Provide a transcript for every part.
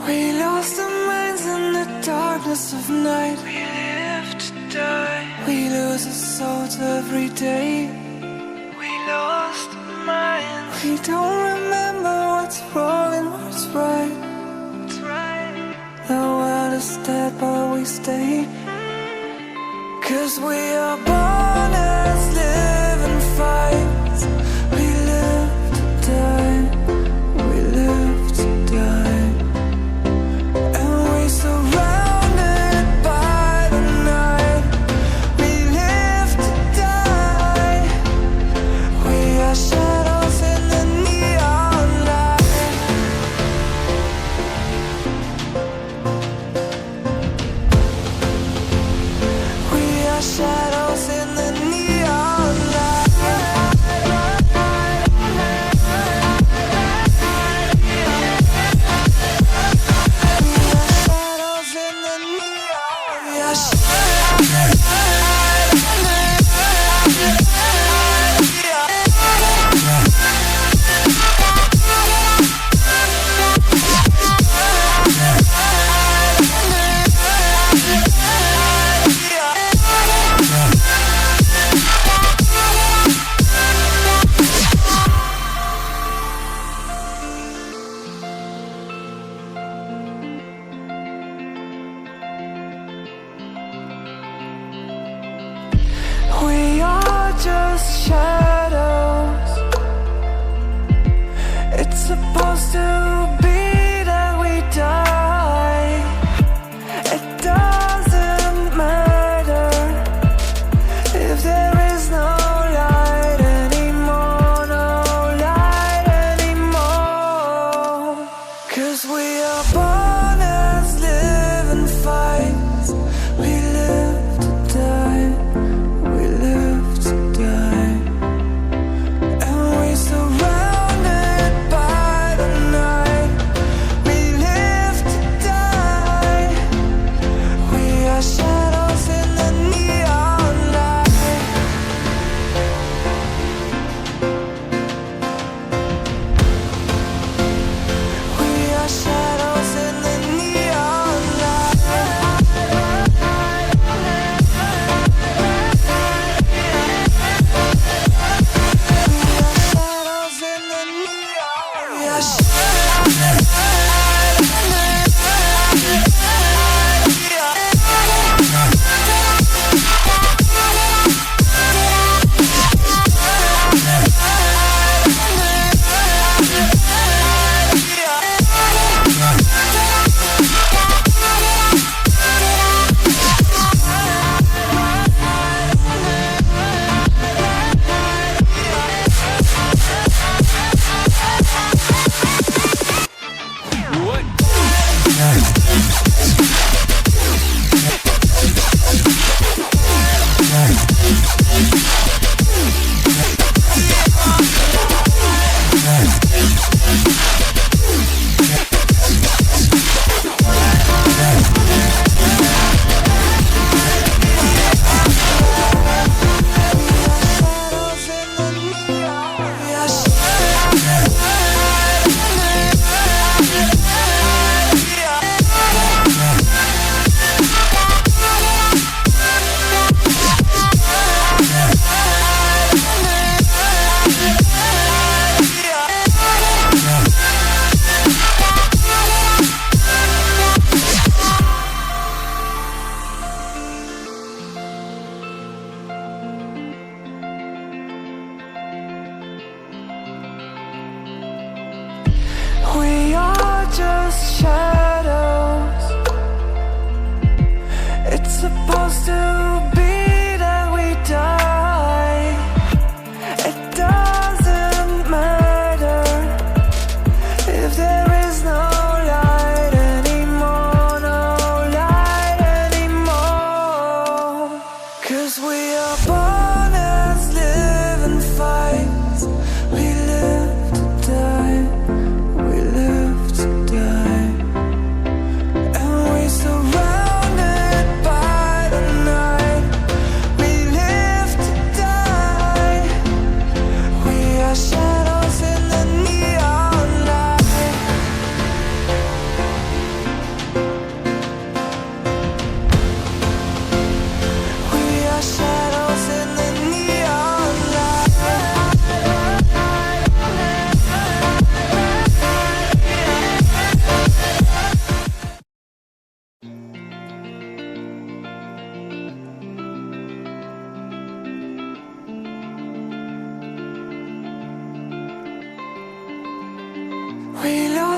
We lost our minds in the darkness of night. We live to die. We lose our souls every day. We lost our minds. We don't remember what's wrong and what's right. The world is dead but we stay. 'Cause we are born as living fights. We live to die. We live to die. And we surrounded by the night. We live to die. We are shadows in the neon light. We are shadows in the neon light. Shadows in the neon. We are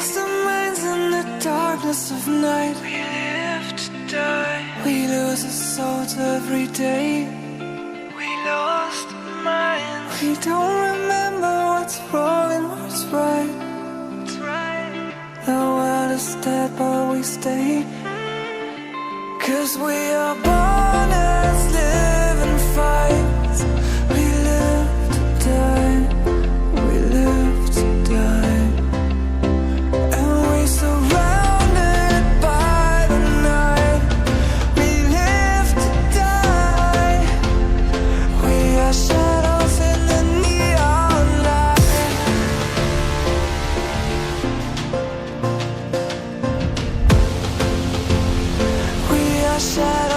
lost our minds in the darkness of night. We live to die. We lose our souls every day. We lost our minds. We don't remember what's wrong and what's right. The world is dead but we stay. 'Cause we are born as living fights. We live to die. We live to die. And we surrounded by the night. We live to die. We are shadows in the neon light. We are shadows.